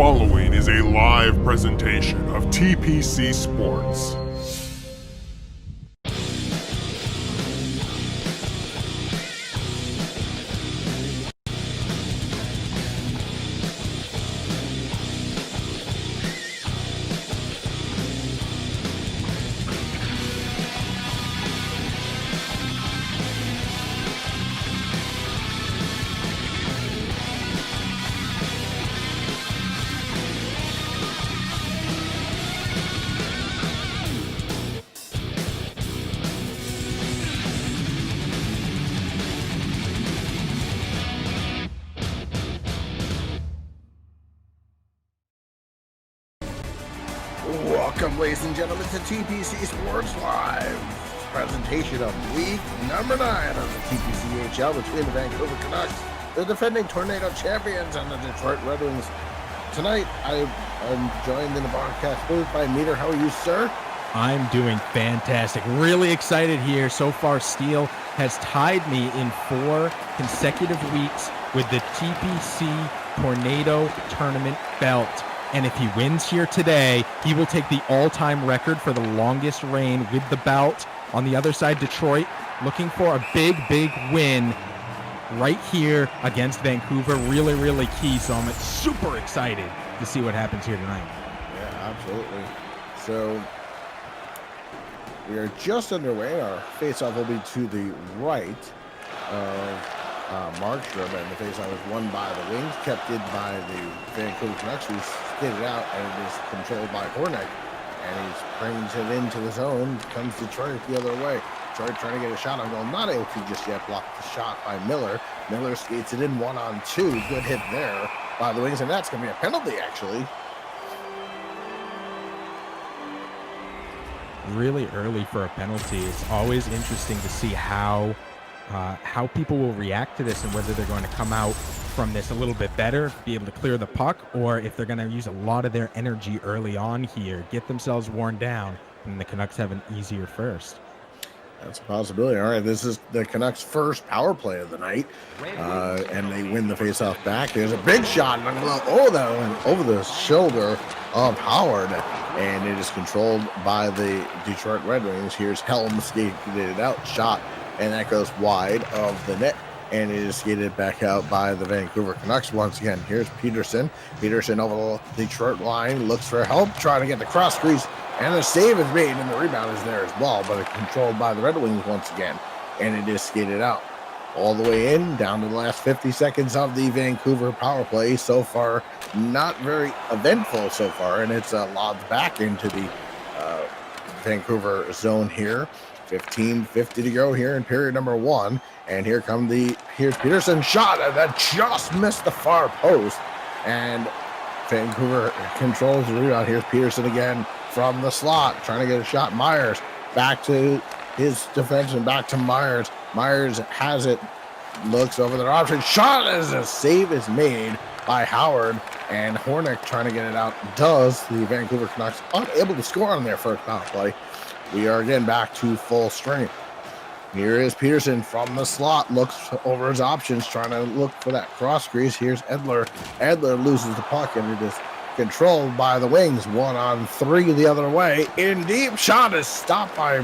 following is a live presentation of TPC Sports. Welcome, ladies and gentlemen, to TPC Sports Live presentation of week number 9 of the TPCHL between the Vancouver Canucks, the defending Tornado champions, and the Detroit Red Wings. Tonight, I am joined in the broadcast booth by Meter. How are you, sir? I'm doing fantastic. Really excited here. So far, Steele has tied me in 4 consecutive weeks with the TPC Tornado Tournament belt. And if he wins here today, he will take the all-time record for the longest reign with the belt. On the other side, Detroit looking for a big win right here against Vancouver. Really, really key. So I'm super excited to see what happens here tonight. Yeah, absolutely. So we are just underway. Our face-off will be to the right of Markstrom, and the face-off is won by the Wings, kept in by the Vancouver Canucks, who skated out, and it is controlled by Hornick, and he brings it into the zone. Comes Detroit the other way. Detroit trying to get a shot on goal, not able to just yet. Blocked the shot by Miller. Miller skates it in 1-on-2. Good hit there by the Wings, and that's going to be a penalty, actually. Really early for a penalty. It's always interesting to see how people will react to this and whether they're going to come out from this a little bit better, be able to clear the puck, or if they're going to use a lot of their energy early on here, get themselves worn down, and the Canucks have an easier first. That's a possibility. All right, this is the Canucks' first power play of the night, and they win the faceoff back. There's a big shot over the shoulder of Howard, and it is controlled by the Detroit Red Wings. Here's Helm skated it out, shot, and that goes wide of the net, and it is skated back out by the Vancouver Canucks once again. Here's Peterson. Peterson over the Detroit line, looks for help, trying to get the cross crease, and the save is made, and the rebound is there as well, but it's controlled by the Red Wings once again, and it is skated out all the way in, down to the last 50 seconds of the Vancouver power play. So far, not very eventful so far, and it's lobbed back into the Vancouver zone here. 15:50 to go here in period number 1, and here's Peterson shot that just missed the far post, and Vancouver controls the rebound. Here's Peterson again from the slot, trying to get a shot. Myers back to his defense and back to Myers. Myers has it, looks over their option, shot as a save is made by Howard, and Hornick trying to get it out. Does the Vancouver Canucks unable to score on their first power play? We are again back to full strength. Here is Peterson from the slot, looks over his options, trying to look for that cross crease. Here's Edler. Edler loses the puck, and it is controlled by the Wings. 1-on-3 the other way. In deep, shot is stopped by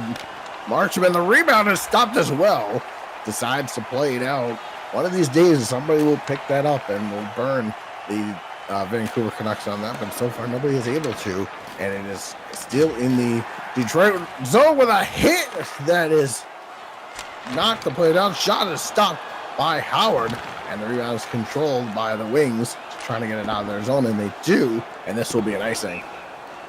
Markstrom, and the rebound is stopped as well. Decides to play it out. One of these days, somebody will pick that up and will burn the Vancouver Canucks on that, but so far nobody is able to, and it is still in the Detroit zone with a hit that is knocked the play down. Shot is stopped by Howard, and the rebound is controlled by the Wings, trying to get it out of their zone, and they do, and this will be an icing.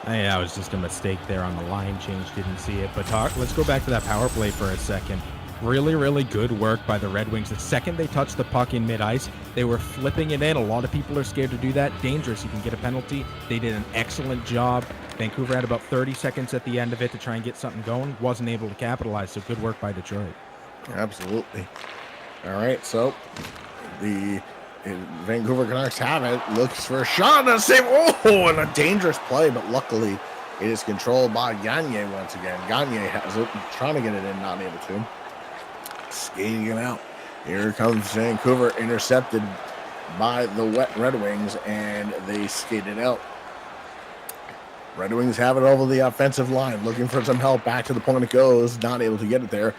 Yeah, it was just a mistake there on the line change, didn't see it, but let's go back to that power play for a second. Really, really good work by the Red Wings. The second they touched the puck in mid-ice, they were flipping it in. A lot of people are scared to do that. Dangerous. You can get a penalty. They did an excellent job. Vancouver had about 30 seconds at the end of it to try and get something going. Wasn't able to capitalize, so good work by Detroit. Absolutely. All right, so the Vancouver Canucks have it. Looks for a shot and a save. Oh, and a dangerous play, but luckily it is controlled by Gagne once again. Gagne has it, trying to get it in, not able to. Skating it out. Here comes Vancouver, intercepted by the Red Wings, and they skated out. Red Wings have it over the offensive line, looking for some help. Back to the point it goes, not able to get it there.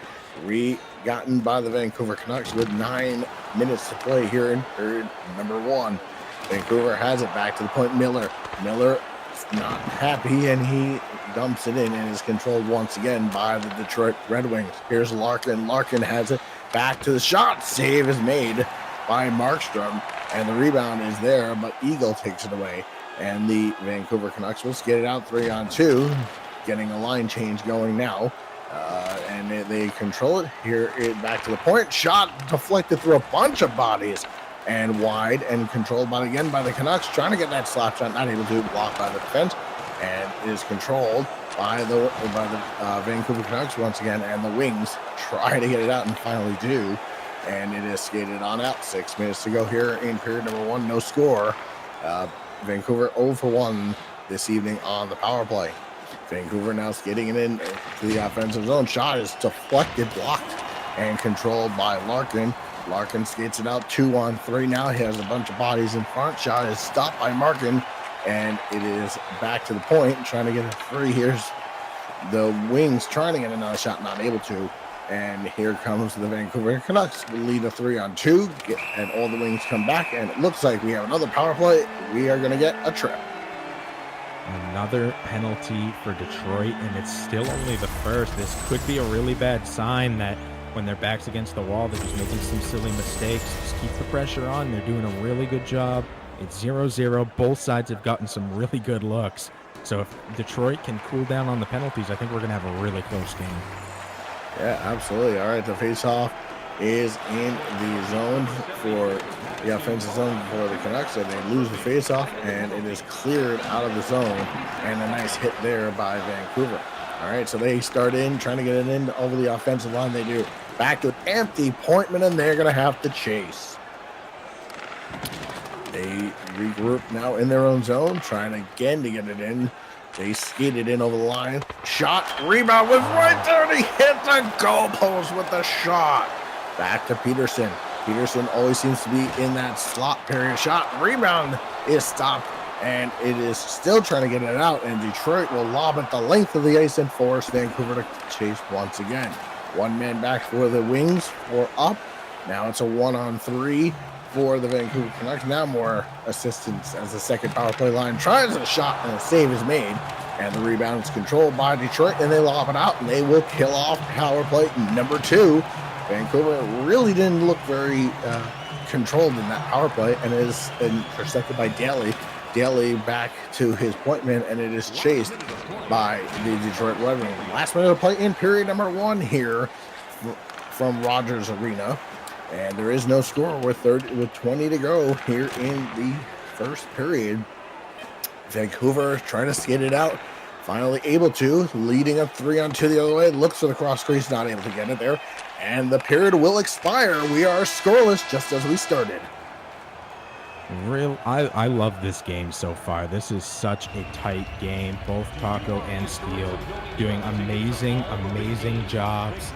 Gotten by the Vancouver Canucks with 9 minutes to play here in period number 1. Vancouver has it back to the point. Miller not happy, and he dumps it in and is controlled once again by the Detroit Red Wings. Here's Larkin. Larkin has it back to the shot. Save is made by Markstrom, and the rebound is there, but Eagle takes it away. And the Vancouver Canucks will skate it out 3-on-2, getting a line change going now. And they control it. Here, back to the point. Shot deflected through a bunch of bodies and wide, and controlled again by the Canucks, trying to get that slap shot, not able to, blocked by the defense, and is controlled by the Vancouver Canucks once again. And the Wings try to get it out and finally do, and it is skated on out. 6 minutes to go here in period number 1. No score. Vancouver 0 for 1 this evening on the power play. Vancouver now skating it in to the offensive zone. Shot is deflected, blocked, and controlled by Larkin. Larkin skates it out 2-on-3 now. He has a bunch of bodies in front. Shot is stopped by Markin, and it is back to the point, trying to get a free. Here's the Wings trying to get another shot, not able to. And here comes the Vancouver Canucks, lead a 3-on-2, and all the Wings come back, and it looks like we have another power play. We are going to get a trip. Another penalty for Detroit, and it's still only the first. This could be a really bad sign that when their back's against the wall, they're just making some silly mistakes. Just keep the pressure on. They're doing a really good job. It's 0-0. Both sides have gotten some really good looks. So if Detroit can cool down on the penalties, I think we're going to have a really close game. Yeah, absolutely. All right, the face-off is in the zone for the offensive zone for the Canucks, and they lose the face-off, and it is cleared out of the zone, and a nice hit there by Vancouver. All right, so they start in, trying to get it in over the offensive line. They do. Back to an empty Pointman, and they're going to have to chase. They regroup now in their own zone, trying again to get it in. They skated in over the line. Shot, rebound was right there, and he hit the goalpost with the shot. Back to Peterson. Peterson always seems to be in that slot period. Shot, rebound is stopped, and it is still trying to get it out, and Detroit will lob it the length of the ice and force Vancouver to chase once again. 1 man back for the Wings, 4 up. Now it's a 1-on-3 for the Vancouver Canucks. Now more assistance as the second power play line tries a shot, and a save is made, and the rebound is controlled by Detroit, and they lob it out, and they will kill off power play number 2. Vancouver really didn't look very controlled in that power play, and it is intercepted by Daly. Daly back to his point man, and it is chased by the Detroit Red Wings. Last minute of play in period number 1 here from Rogers Arena, and there is no score with 20 to go here in the first period. Vancouver trying to skate it out, finally able to, leading a 3-on-2 the other way. Looks for the cross crease, not able to get it there, and the period will expire. We are scoreless, just as we started. I love this game so far. This is such a tight game. Both Taco and Steele doing amazing jobs.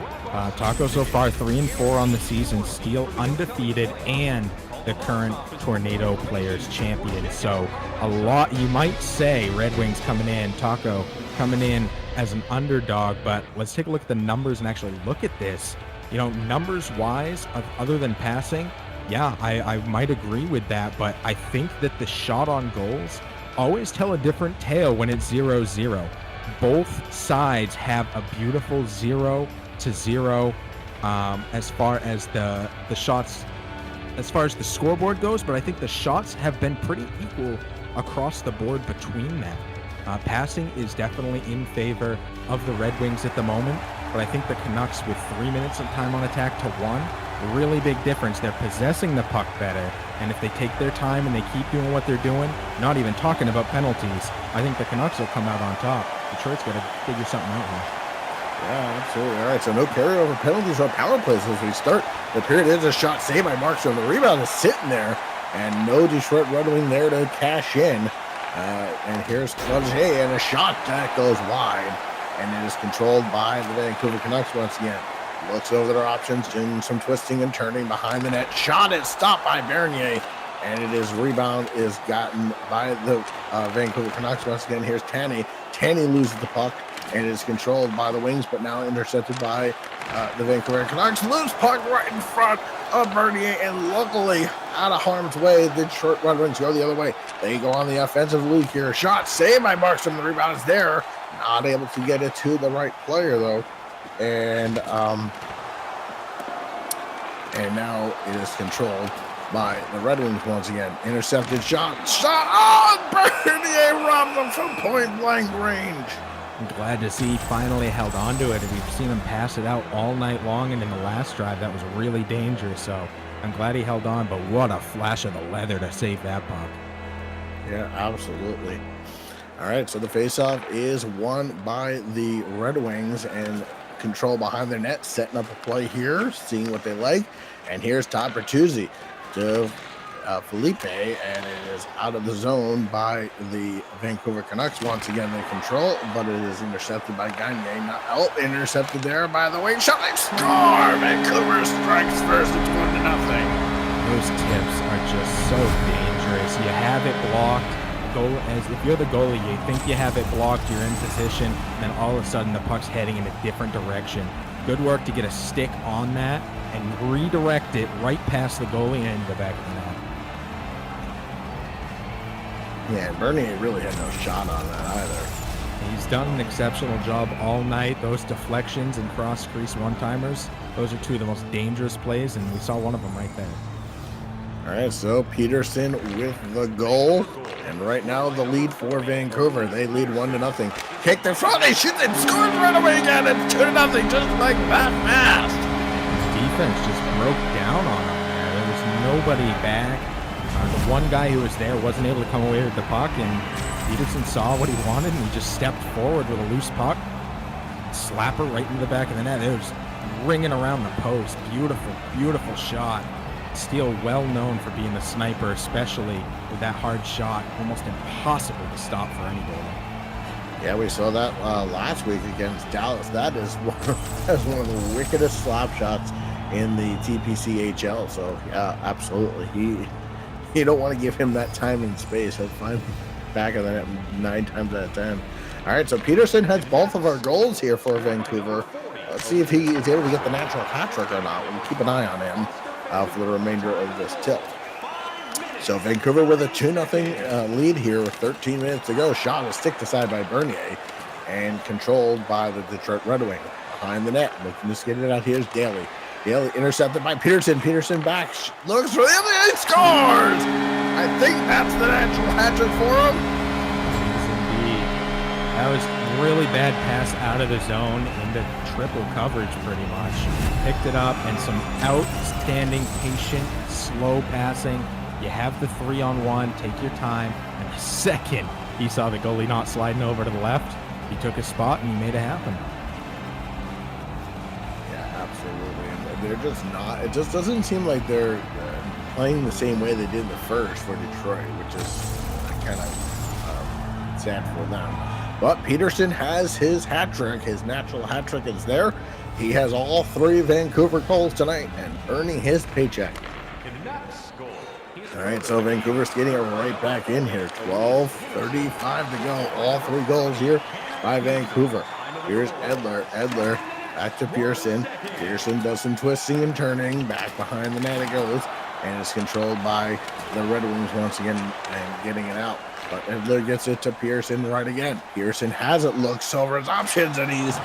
Taco so far 3-4 on the season. Steele undefeated and the current Tornado Players champion. So a lot, you might say, Red Wings coming in, Taco coming in as an underdog, but let's take a look at the numbers and actually look at this. You know, numbers wise, other than passing, yeah, I might agree with that, but I think that the shot on goals always tell a different tale when it's 0-0. Both sides have a beautiful 0-0 as far as the shots, as far as the scoreboard goes, but I think the shots have been pretty equal across the board between them. Passing is definitely in favor of the Red Wings at the moment, but I think the Canucks with 3 minutes of time on attack to 1, really big difference. They're possessing the puck better, and if they take their time and they keep doing what they're doing, not even talking about penalties, I think the Canucks will come out on top. Detroit's got to figure something out here. Yeah, absolutely. All right, so no carryover penalties or power plays as we start. The period is a shot saved by Markstrom. The rebound is sitting there, and no Detroit Red Wing there to cash in. And here's Cloutier, and a shot that goes wide, and it is controlled by the Vancouver Canucks once again. Looks over their options, doing some twisting and turning behind the net. Shot is stopped by Bernier, and it is rebound is gotten by the Vancouver Canucks. Once again, here's Tanny. Tanny loses the puck, and it is controlled by the Wings, but now intercepted by the Vancouver Canucks. Loose puck right in front of Bernier, and luckily out of harm's way, the Detroit Red Wings go the other way. They go on the offensive lead here. Shot saved by Markstrom. The rebound is there. Not able to get it to the right player, though. And now it is controlled by the Red Wings once again. Intercepted shot. Oh, Bernier robbed them from point-blank range. I'm glad to see he finally held on to it. We've seen him pass it out all night long, and in the last drive, that was really dangerous. So I'm glad he held on, but what a flash of the leather to save that puck. Yeah, absolutely. All right, so the faceoff is won by the Red Wings, and control behind their net, setting up a play here, seeing what they like. And here's Todd Bertuzzi to Felipe, and it is out of the zone by the Vancouver Canucks. Once again, they control, but it is intercepted by Gagne. Intercepted there by the Wings. Shot, they score! Vancouver strikes first. It's 1-0. Those tips are just so dangerous. You have it blocked. If you're the goalie, you think you have it blocked, you're in position, then all of a sudden the puck's heading in a different direction. Good work to get a stick on that and redirect it right past the goalie and into the back of the net. Yeah, Bernier really had no shot on that either. He's done an exceptional job all night. Those deflections and cross-crease one-timers, those are two of the most dangerous plays, and we saw one of them right there. All right, so Peterson with the goal. And right now the lead for Vancouver. They lead 1-0. Kick the front, they shoot and scores right away again. It's 2-0, just like that fast. Defense just broke down on him there. There was nobody back. The one guy who was there wasn't able to come away with the puck, and Peterson saw what he wanted, and he just stepped forward with a loose puck. Slapper right into the back of the net. It was ringing around the post. Beautiful, beautiful shot. Steele well known for being a sniper, especially with that hard shot. Almost impossible to stop for any goalie. Yeah, we saw that last week against Dallas. That is one of the wickedest slap shots in the TPCHL. So yeah, absolutely. You don't want to give him that time and space. He'll find back of the net 9 times out of 10. All right, so Peterson has both of our goals here for Vancouver. Let's see if he is able to get the natural hat trick or not. We'll keep an eye on him for the remainder of this tilt. So Vancouver with a 2-0 lead here with 13 minutes to go. Shot is sticked aside by Bernier and controlled by the Detroit Red Wings. Behind the net, looking to get it out. Here's Daly. Daly intercepted by Peterson. Peterson back, looks for the other, and scores! I think that's the natural hat trick for him. Yes, indeed. That was really bad pass out of the zone into triple coverage pretty much. Picked it up, and some outstanding, patient, slow passing. You have the 3-on-1, take your time, and the second he saw the goalie not sliding over to the left, he took his spot and he made it happen. Yeah, absolutely. And they're just not, it just doesn't seem like they're playing the same way they did in the first for Detroit, which is kind of sad for them. But Peterson has his hat trick. His natural hat trick is there. He has all 3 Vancouver goals tonight and earning his paycheck. All right, so Vancouver's getting it right back in here. 12:35 to go. All 3 goals here by Vancouver. Here's Edler. Edler back to Pearson. Pearson does some twisting and turning. Back behind the net it goes. And it's controlled by the Red Wings once again and getting it out. But Edler gets it to Pearson right again. Pearson has it, looks over his options, and he's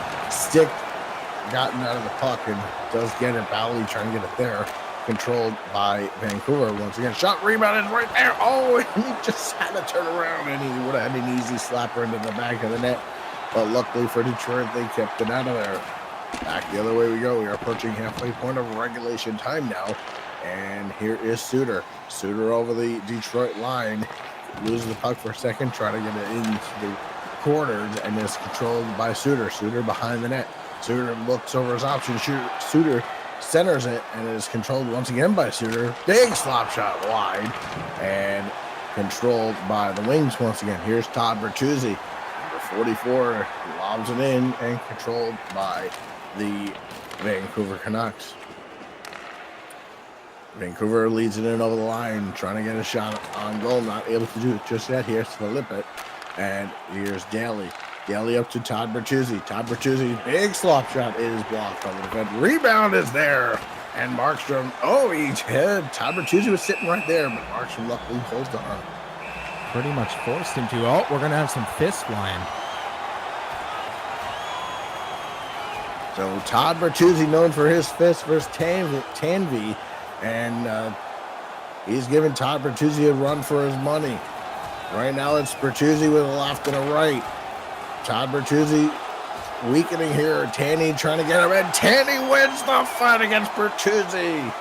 gotten out of the puck and does get it. Bally trying to get it there. Controlled by Vancouver once again. Shot rebounded right there. Oh, and he just had to turn around, and he would have had an easy slapper into the back of the net. But luckily for Detroit, they kept it out of there. Back the other way we go. We are approaching halfway point of regulation time now. And here is Suter. Suter over the Detroit line. Loses the puck for a second. Try to get it into the corners, and is controlled by Suter. Suter behind the net. Suter looks over his options. Suter centers it, and it is controlled once again by Suter. Big slap shot wide, and controlled by the Wings once again. Here's Todd Bertuzzi, number 44, lobs it in, and controlled by the Vancouver Canucks. Vancouver leads it in over the line, trying to get a shot on goal. Not able to do it just yet. Here's Filippet. And here's Daly. Daly up to Todd Bertuzzi. Todd Bertuzzi's big slop shot is blocked from the defense. Rebound is there. And Markstrom, he hit. Todd Bertuzzi was sitting right there, but Markstrom luckily holds on. Pretty much forced him to. Oh, we're going to have some fists flying. So Todd Bertuzzi, known for his fist versus Tanvi, and he's giving Todd Bertuzzi a run for his money. Right now it's Bertuzzi with a left and a right. Todd Bertuzzi weakening here. Tanny trying to get him, and Tanny wins the fight against Bertuzzi.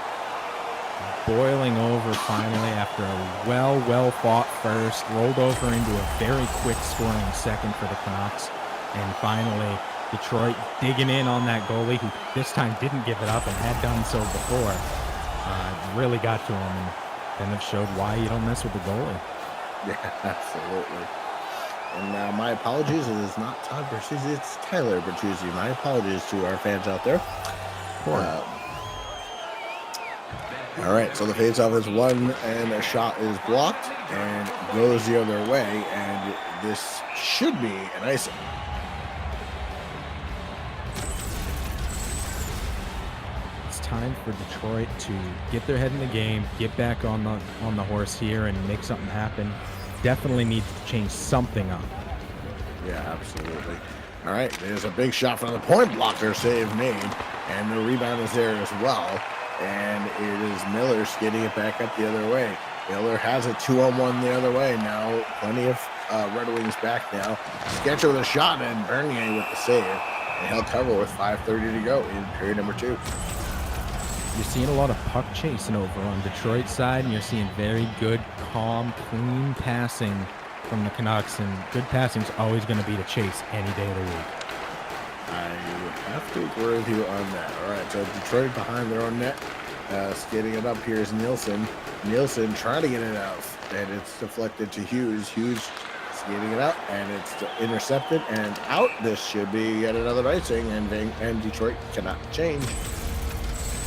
Boiling over finally after a well fought first, rolled over into a very quick scoring second for the Canucks, and finally Detroit digging in on that goalie, who this time didn't give it up and had done so before. Really got to him, and then it showed why you don't mess with the goalie. Yeah, absolutely. And my apologies, it is not Todd Bertuzzi, it's Tyler Bertuzzi. My apologies to our fans out there. All right, so the faceoff is won, and a shot is blocked and goes the other way, and this should be an icing. It's time for Detroit to get their head in the game, get back on the horse here, and make something happen. Definitely needs to change something up. Yeah, absolutely. All right, there's a big shot from the point blocker save made, and the rebound is there as well. And it is Miller skating it back up the other way. Miller has a 2-on-1 the other way. Now plenty of Red Wings back now. Sketcher with a shot, and Bernier with the save. And he'll cover with 5:30 to go in period number 2. You're seeing a lot of puck chasing over on Detroit's side, and you're seeing very good, calm, clean passing from the Canucks. And good passing is always going to be the chase any day of the week. I have to agree with you on that. All right, so Detroit behind their own net, skating it up. Here's Nielsen. Nielsen trying to get it out, and it's deflected to Hughes. Hughes skating it out, and it's intercepted and out. This should be yet another icing, and Detroit cannot change.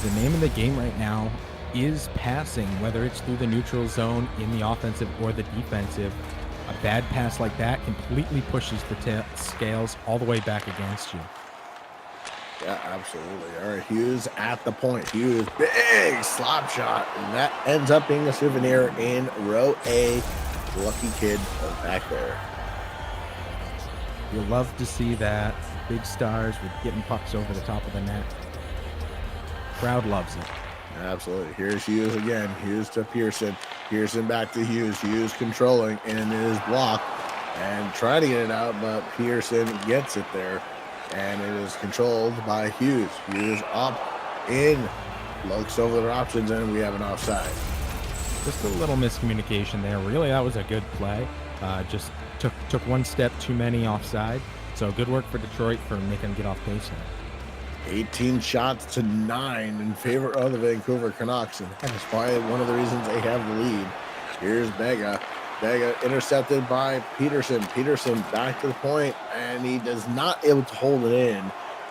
The name of the game right now is passing, whether it's through the neutral zone, in the offensive or the defensive. A bad pass like that completely pushes the scales all the way back against you. Yeah, absolutely. All right, Hughes at the point. Hughes, big slap shot, and that ends up being a souvenir in row A. Lucky kid back there. You'll love to see that. Big stars with getting pucks over the top of the net. Crowd loves it. Absolutely. Here's Hughes again. Hughes to Pearson. Pearson back to Hughes. Hughes controlling, and it is blocked and trying to get it out, but Pearson gets it there, and it is controlled by Hughes. Hughes up, in, looks over their options, and we have an offside. Just a little miscommunication there. Really, that was a good play. Just took one step too many offside. So good work for Detroit for making them get off pace now. 18 shots to 9 in favor of the Vancouver Canucks, and that is why one of the reasons they have the lead. Here's Bega. Bega intercepted by Peterson. Peterson back to the point, and he does not able to hold it in.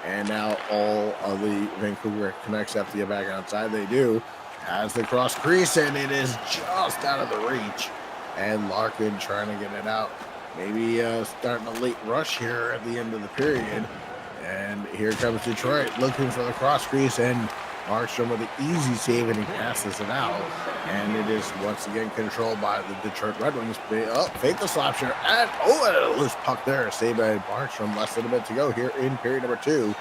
And now all of the Vancouver Canucks have to get back outside. They do. Has the cross crease, and it is just out of the reach. And Larkin trying to get it out. Maybe starting a late rush here at the end of the period. And here comes Detroit looking for the cross crease, and Markstrom with an easy save, and he passes it out. And it is once again controlled by the Detroit Red Wings. Fake the slap shot, and a loose puck there. Saved by Markstrom. Less than a bit to go here in period number 2.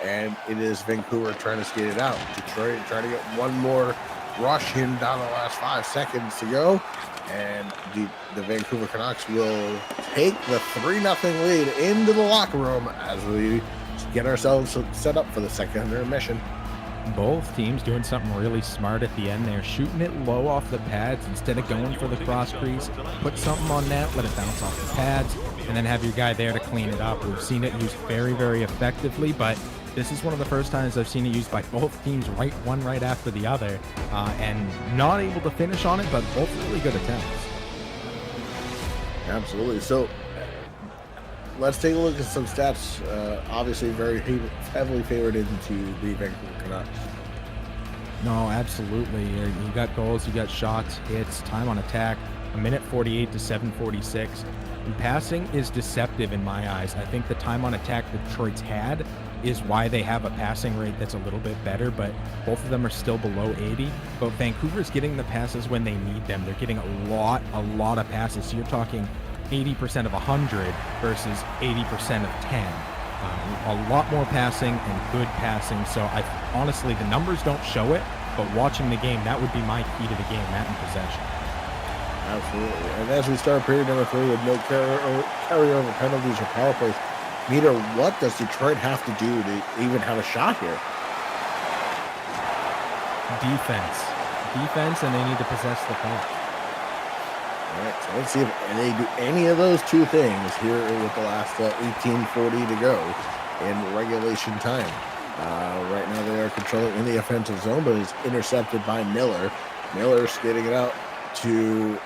And it is Vancouver trying to skate it out. Detroit trying to get one more rush in down the last 5 seconds to go. And the Vancouver Canucks will take the 3-0 lead into the locker room as we get ourselves set up for the second intermission. Both teams doing something really smart at the end there, shooting it low off the pads instead of going for the cross crease. Put something on net, let it bounce off the pads, and then have your guy there to clean it up. We've seen it used very, very effectively, but this is one of the first times I've seen it used by both teams one right after the other, and not able to finish on it, but both really good attempts. Absolutely. So let's take a look at some stats. Obviously very heavily favored into the Vancouver Canucks. No, absolutely. You got goals, you got shots, hits, time on attack, a minute 48 to 7:46. And passing is deceptive in my eyes. I think the time on attack that Detroit's had is why they have a passing rate that's a little bit better, but both of them are still below 80. But Vancouver's getting the passes when they need them. They're getting a lot of passes. So you're talking 80% of 100 versus 80% of 10. A lot more passing and good passing. So honestly, the numbers don't show it, but watching the game, that would be my key to the game, that in possession. Absolutely. And as we start period number 3 with no carryover penalties or power plays, Meter, what does Detroit have to do to even have a shot here? Defense, and they need to possess the puck. All right, so let's see if they do any of those two things here with the last 18:40 to go in regulation time. Right now they are controlling in the offensive zone, but is intercepted by Miller. Miller skating it out to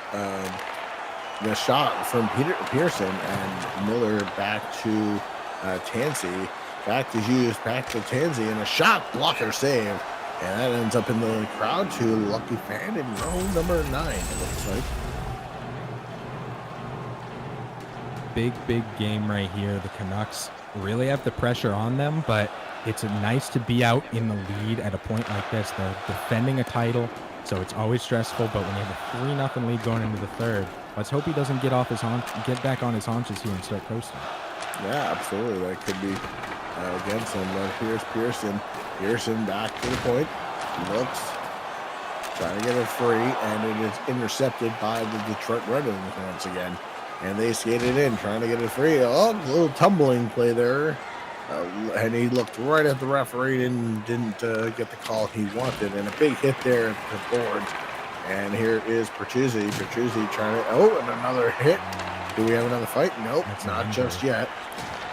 the shot from Pearson, and Miller back to Tansey. Back to Hughes, back to Tansey, and a shot blocker save. And that ends up in the crowd to lucky fan in row number 9, it looks like. Big game right here. The Canucks really have the pressure on them, but it's nice to be out in the lead at a point like this. They're defending a title, so it's always stressful, but when you have a 3-0 lead going into the third, let's hope he doesn't get back on his haunches here and start coasting. Yeah, absolutely. That could be against him. But here's Pearson. Pearson back to the point. Looks, trying to get it free, and it is intercepted by the Detroit Red Wings once again. And they skated in, trying to get it free. Oh, a little tumbling play there. And he looked right at the referee and didn't get the call he wanted. And a big hit there at the boards. And here is Bertuzzi. Bertuzzi trying to, oh, and another hit. Do we have another fight? Nope, not just yet.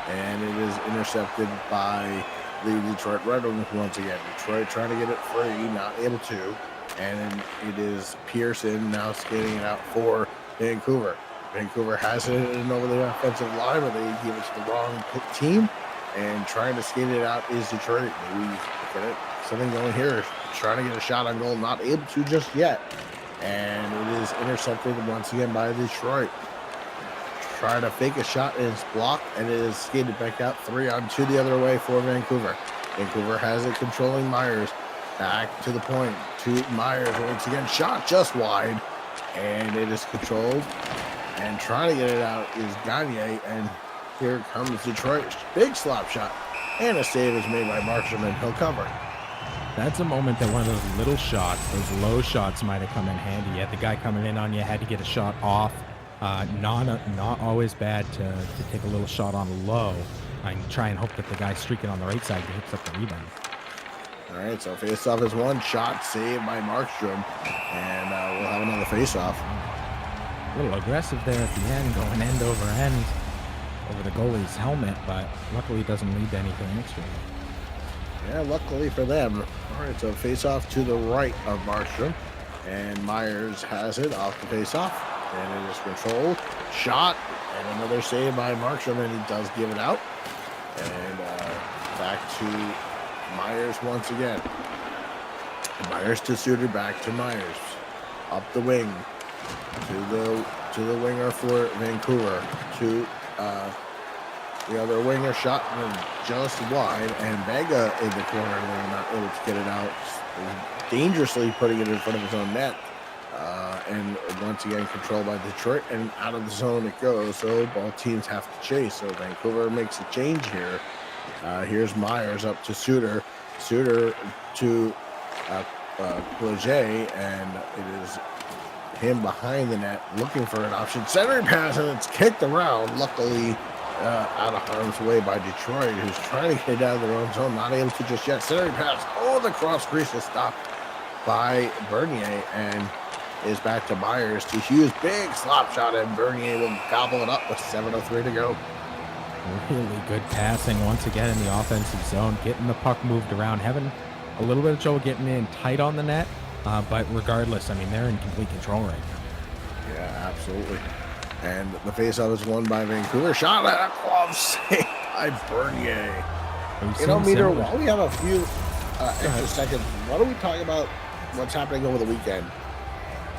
And it is intercepted by the Detroit Red Wings once again. Detroit trying to get it free, not able to. And it is Pearson now skating it out for Vancouver. Vancouver has it in over the offensive line, but they give it to the wrong team. And trying to skate it out is Detroit. Maybe get it, something going here. Trying to get a shot on goal, not able to just yet. And it is intercepted once again by Detroit. Trying to fake a shot, and it's blocked, and it is skated back out 3-on-2 the other way for Vancouver. Vancouver has it, controlling Myers. Back to the point to Myers once again. Shot just wide, and it is controlled. And trying to get it out is Gagne, and here comes Detroit. Big slap shot, and a save is made by Markstrom, and he'll cover. That's a moment that one of those little shots, those low shots, might have come in handy. You had the guy coming in on you, had to get a shot off. Not always bad to take a little shot on low and try and hope that the guy streaking on the right side hits up the rebound. All right, so face-off is one shot saved by Markstrom, and we'll have another face-off. A little aggressive there at the end, going end over end over the goalie's helmet, but luckily it doesn't lead to anything extra. Yeah, luckily for them. All right, so face-off to the right of Markstrom, and Myers has it off the face-off. And it is controlled. Shot. And another save by Markstrom, and he does give it out. And back to Myers once again. Myers to Suter, back to Myers. Up the wing. To the winger for Vancouver. To the other winger, shot just wide. And Vega in the corner, and they're not able to get it out. Dangerously putting it in front of his own net. And once again controlled by Detroit, and out of the zone it goes, so both teams have to chase. So Vancouver makes a change here. Here's Myers up to Suter to Cloget, and it is him behind the net looking for an option. Centering pass, and it's kicked around, luckily out of harm's way by Detroit, who's trying to get out of their own zone, not able to just yet. Centering pass, the cross crease is stopped by Bernier, and is back to Myers to Hughes. Big slap shot, and Bernier will gobble it up with 7:03 to go. Really good passing once again in the offensive zone, getting the puck moved around, having a little bit of trouble getting in tight on the net, but regardless, I mean, they're in complete control right now. Yeah, absolutely. And the faceoff is won by Vancouver. Shot at a glove save by Bernier. You know, Meter, while we have a few extra second, why don't we talk about what's happening over the weekend?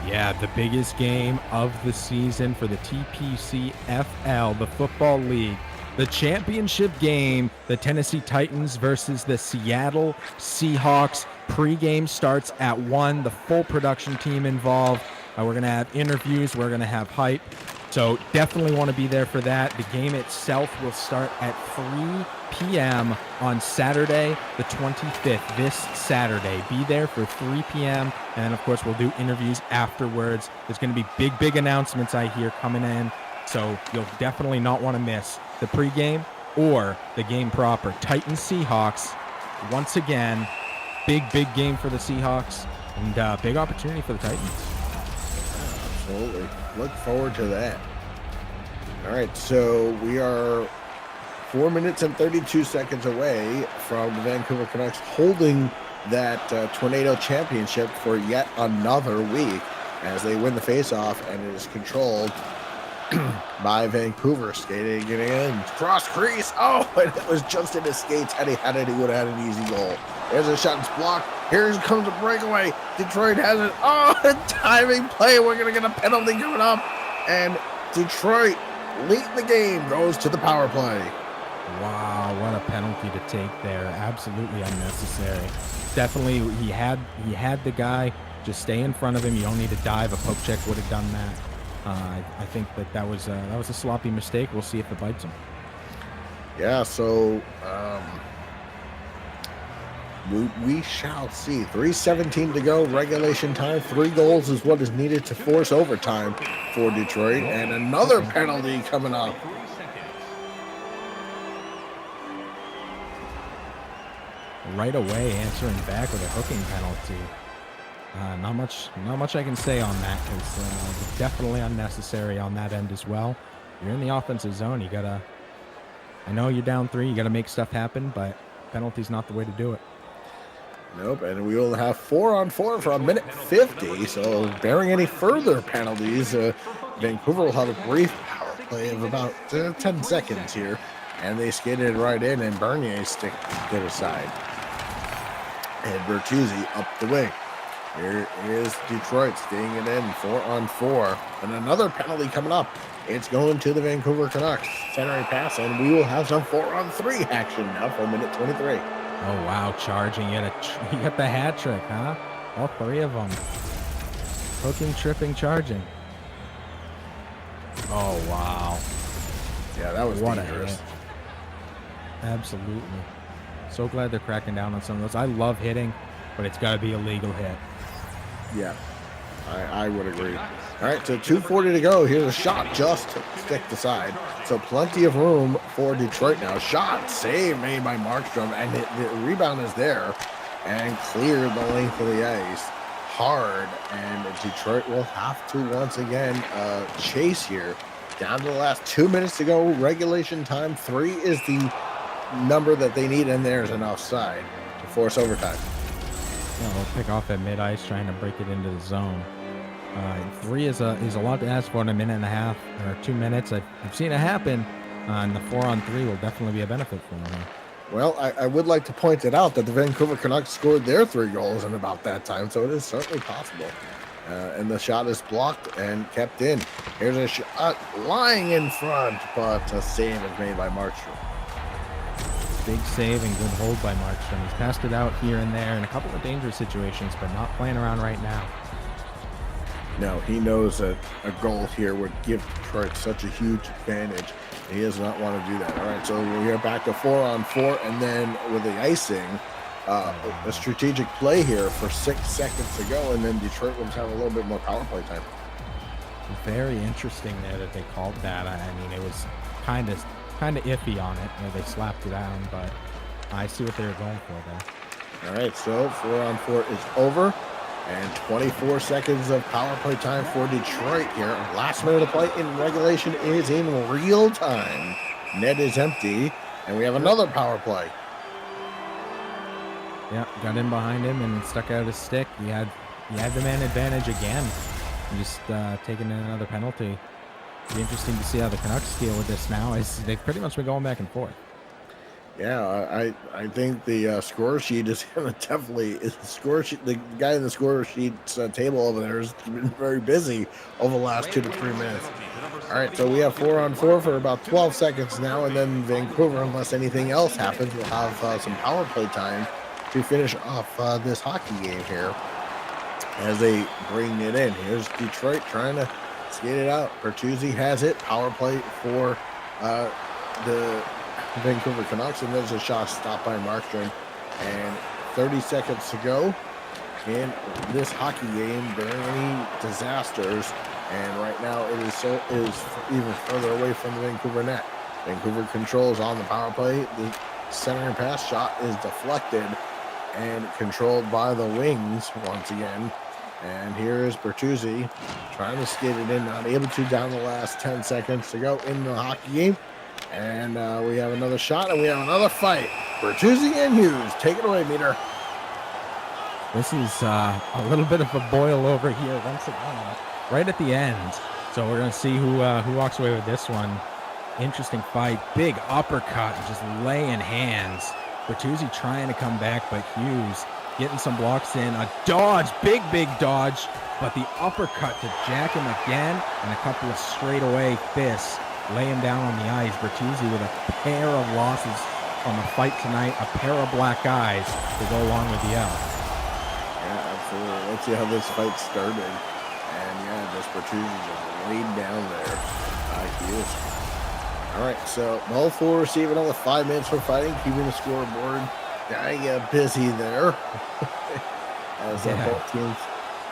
Yeah, the biggest game of the season for the TPCFL, the Football League. The championship game, the Tennessee Titans versus the Seattle Seahawks. Pre-game starts at 1. The full production team involved. We're going to have interviews. We're going to have hype. So definitely want to be there for that. The game itself will start at 3 p.m. on Saturday, the 25th, this Saturday. Be there for 3 p.m. And, of course, we'll do interviews afterwards. There's going to be big, big announcements, I hear, coming in. So you'll definitely not want to miss the pregame or the game proper. Titans Seahawks, once again, big game for the Seahawks and big opportunity for the Titans. Absolutely. Look forward to that. All right, so we are 4 minutes and 32 seconds away from the Vancouver Canucks holding that Tornado Championship for yet another week as they win the faceoff, and it is controlled by Vancouver, skating it in, cross crease. Oh, and it was just in his skates. Had he had it, he would have had an easy goal. There's a shot, it's blocked. Here comes a breakaway. Detroit has it. Oh, a timing play. We're going to get a penalty coming up. And Detroit, late in the game, goes to the power play. Wow, what a penalty to take there. Absolutely unnecessary. Definitely, he had the guy. Just stay in front of him. You don't need to dive. A poke check would have done that. I think that was a sloppy mistake. We'll see if it bites him. Yeah, so we shall see. 3:17 to go, regulation time. 3 goals is what is needed to force overtime for Detroit, and another penalty coming up. Right away, answering back with a hooking penalty. Not much I can say on that, because it's definitely unnecessary on that end as well. You're in the offensive zone. You gotta. I know you're down 3. You gotta make stuff happen, but penalty's not the way to do it. Nope, and we will have 4-on-4 for 1:50. So, bearing any further penalties, Vancouver will have a brief power play of about 10 seconds here, and they skated right in, and Bernier stick to the side, and Bertuzzi up the wing. Here is Detroit staying it in, 4-on-4. And another penalty coming up. It's going to the Vancouver Canucks. Centering pass, and we will have some 4-on-3 action now for minute 23. Oh, wow, charging. You got the hat trick, huh? All 3 of them. Hooking, tripping, charging. Oh, wow. Yeah, that was what dangerous. A hit. Absolutely. So glad they're cracking down on some of those. I love hitting, but it's got to be a legal hit. Yeah, I would agree. All right, so 2:40 to go. Here's a shot, just stick to side. So plenty of room for Detroit now. Shot, save made by Markstrom, and the rebound is there and cleared the length of the ice hard. And Detroit will have to once again chase here. Down to the last 2 minutes to go. Regulation time. 3 is the number that they need, and there's an offside to force overtime. Yeah, we'll pick off at mid-ice, trying to break it into the zone. 3 is a lot to ask for in a minute and a half, or 2 minutes. I've seen it happen, and the 4-on-3 will definitely be a benefit for them. Well, I would like to point it out that the Vancouver Canucks scored their 3 goals in about that time, so it is certainly possible. And the shot is blocked and kept in. Here's a shot lying in front, but a save is made by Markstrom. Big save and good hold by Markstrom. He's passed it out here and there in a couple of dangerous situations, but not playing around right now. No, he knows that a goal here would give Detroit such a huge advantage. He does not want to do that. All right, so we are back to 4-on-4, and then with the icing, a strategic play here for 6 seconds to go, and then Detroit will have a little bit more power play time. Very interesting there that they called that. I mean, it was kind of iffy on it where they slapped it down, but I see what they were going for there. All right, so 4-on-4 is over, and 24 seconds of power play time for Detroit here. Last minute of play in regulation is in real time. Net is empty, and we have another power play. Yeah, got in behind him and stuck out his stick. He had the man advantage again. Just taking in another penalty. Be interesting to see how the Canucks deal with this now, as they've pretty much been going back and forth. Yeah, I think the score sheet is going to definitely is the score sheet. The guy in the score sheet's table over there has been very busy over the last 2 to 3 minutes. All right, so we have 4-on-4 for about 12 seconds now, and then Vancouver, unless anything else happens, will have some power play time to finish off this hockey game here as they bring it in. Here's Detroit trying to skate it out. Bertuzzi has it. Power play for the Vancouver Canucks, and there's a shot stopped by Markstrom. And 30 seconds to go in this hockey game during any disasters. And right now it is even further away from the Vancouver net. Vancouver controls on the power play. The centering pass shot is deflected and controlled by the wings once again. And here is Bertuzzi trying to skate it in, not able to down the last 10 seconds to go in the hockey game. And we have another shot, and we have another fight. Bertuzzi and Hughes. Take it away, Meter. This is a little bit of a boil over here once again, right at the end. So we're going to see who walks away with this one. Interesting fight. Big uppercut, just laying hands. Bertuzzi trying to come back, but Hughes getting some blocks in. A dodge, big dodge, but the uppercut to jack him again, and a couple of straightaway fists lay him down on the ice. Bertuzzi with a pair of losses on the fight tonight, a pair of black eyes to go along with the L. Yeah, absolutely. Let's see how this fight started. And yeah, just Bertuzzi just laid down there. He is. All right, so both will receive another 5 minutes for fighting, keeping the scoreboard busy there. As both teams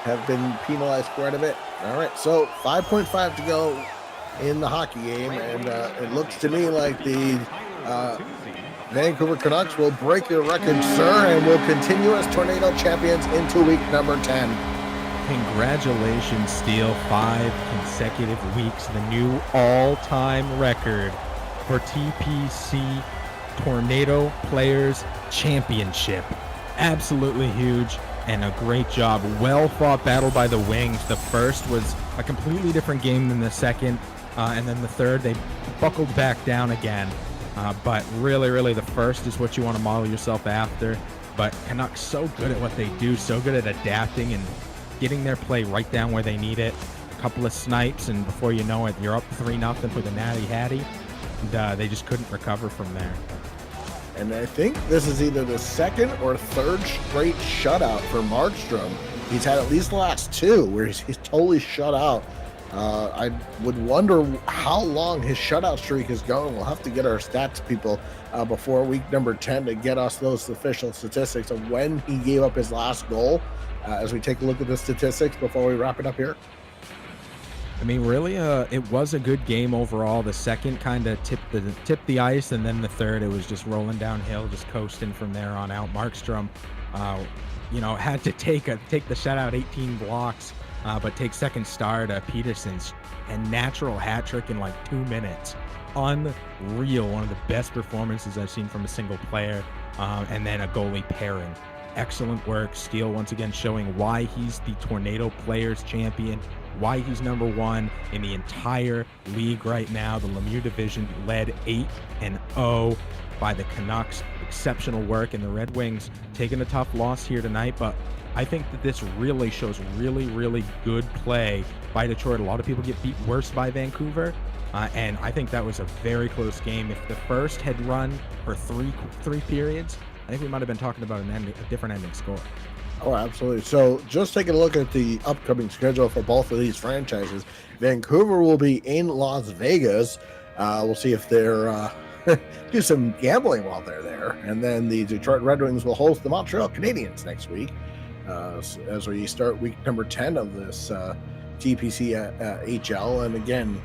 have been penalized quite a bit. All right, so 5.5 to go in the hockey game, and it looks to me like the Vancouver Canucks will break your record, sir, and will continue as Tornado champions into week number 10. Congratulations, Steele. 5 consecutive weeks, the new all-time record for TPC Tornado Players Championship. Absolutely huge, and a great job. Well fought battle by the Wings. The first was a completely different game than the second, and then the third they buckled back down again. But really the first is what you want to model yourself after. But Canucks so good at what they do, so good at adapting and getting their play right down where they need it. A couple of snipes, and before you know it, you're up 3-0 for the Natty Hattie. And, they just couldn't recover from there. And I think this is either the second or third straight shutout for Markstrom. He's had at least the last 2 where he's totally shut out. I would wonder how long his shutout streak is going. We'll have to get our stats people before week number 10 to get us those official statistics of when he gave up his last goal. As we take a look at the statistics before we wrap it up here. I mean, really, it was a good game overall. The second kind of tipped the ice, and then the third, it was just rolling downhill, just coasting from there on out. Markstrom, had to take the shutout, 18 blocks, but take second star to Peterson's and natural hat trick in like 2 minutes. Unreal, one of the best performances I've seen from a single player, and then a goalie pairing. Excellent work. Steele once again showing why he's the Tornado Players Champion, why he's number 1 in the entire league right now. The Lemieux division led 8-0 by the Canucks. Exceptional work, and the Red Wings taking a tough loss here tonight, but I think that this really shows really good play by Detroit. A lot of people get beat worse by Vancouver, and I think that was a very close game. If the first had run for three periods, I think we might have been talking about a different ending score. Oh, absolutely. So just taking a look at the upcoming schedule for both of these franchises, Vancouver will be in Las Vegas. We'll see if they're do some gambling while they're there. And then the Detroit Red Wings will host the Montreal Canadiens next week as we start week number 10 of this TPCHL. And again,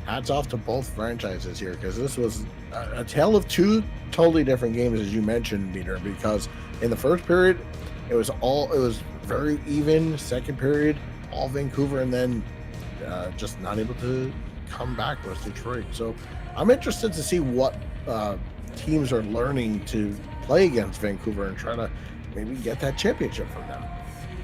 hats off to both franchises here, because this was a tale of 2 totally different games, as you mentioned, Peter, because in the first period, it was very even. Second period, all Vancouver, and then just not able to come back with Detroit. So I'm interested to see what teams are learning to play against Vancouver and try to maybe get that championship from them.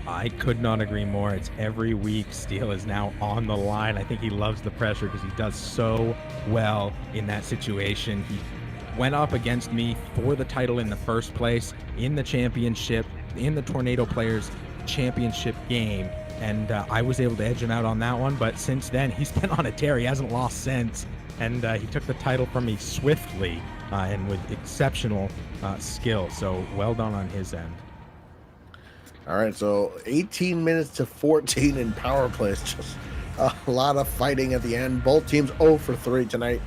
I could not agree more. It's every week. Steele is now on the line. I think he loves the pressure because he does so well in that situation. He went up against me for the title in the first place in the championship, in the Tornado Players Championship game. And I was able to edge him out on that one. But since then, he's been on a tear. He hasn't lost since. And he took the title from me swiftly and with exceptional skill. So well done on his end. All right, so 18 minutes to 14 in power plays. Just a lot of fighting at the end. Both teams 0 for 3 tonight.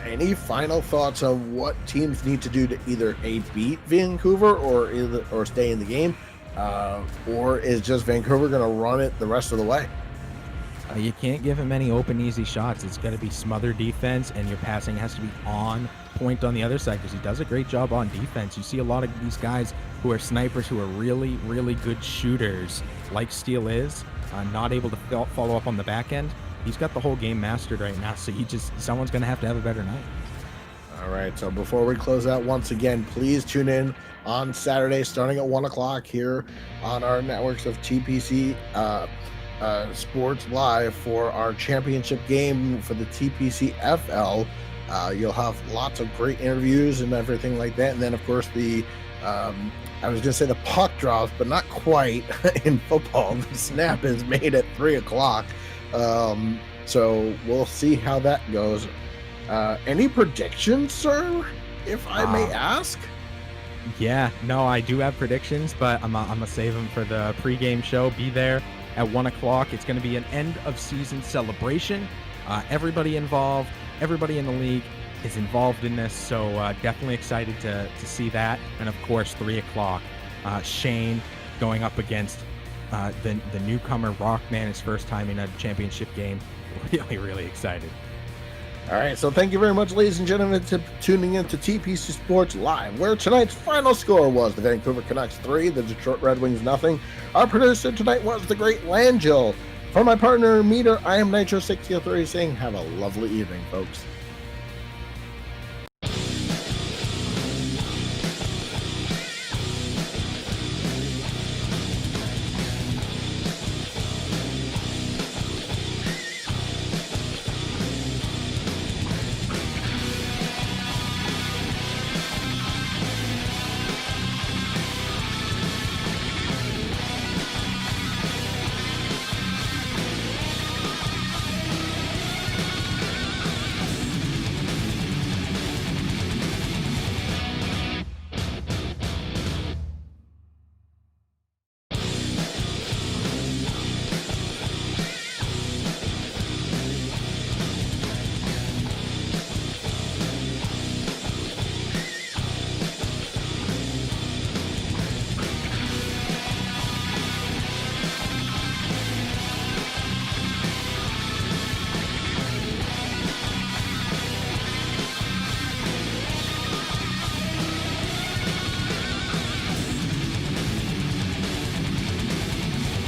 Any final thoughts of what teams need to do to either beat Vancouver or stay in the game? Or is just Vancouver going to run it the rest of the way? You can't give him any open, easy shots. It's got to be smothered defense, and your passing has to be on point on the other side because he does a great job on defense. You see a lot of these guys who are snipers who are really, really good shooters, like Steele is, not able to follow up on the back end. He's got the whole game mastered right now, so someone's going to have a better night. All right, so before we close out, once again, please tune in on Saturday starting at 1 o'clock here on our networks of TPC Sports Live for our championship game for the TPCHL. You'll have lots of great interviews and everything like that. And then, of course, I was going to say the puck drops, but not quite in football. The snap is made at 3 o'clock. So we'll see how that goes. Any predictions, sir, if I may ask? Yeah, no, I do have predictions, but I'm gonna save them for the pregame show. Be there at 1 o'clock. It's going to be an end-of-season celebration. Everybody involved, everybody in the league is involved in this, so definitely excited to see that. And, of course, 3 o'clock, Shane going up against the newcomer Rockman, his first time in a championship game. Really, really excited. All right, so thank you very much, ladies and gentlemen, for tuning in to TPC Sports Live, where tonight's final score was the Vancouver Canucks 3, the Detroit Red Wings 0. Our producer tonight was the great Langell. For my partner, Meter, I am Nitro603 saying have a lovely evening, folks.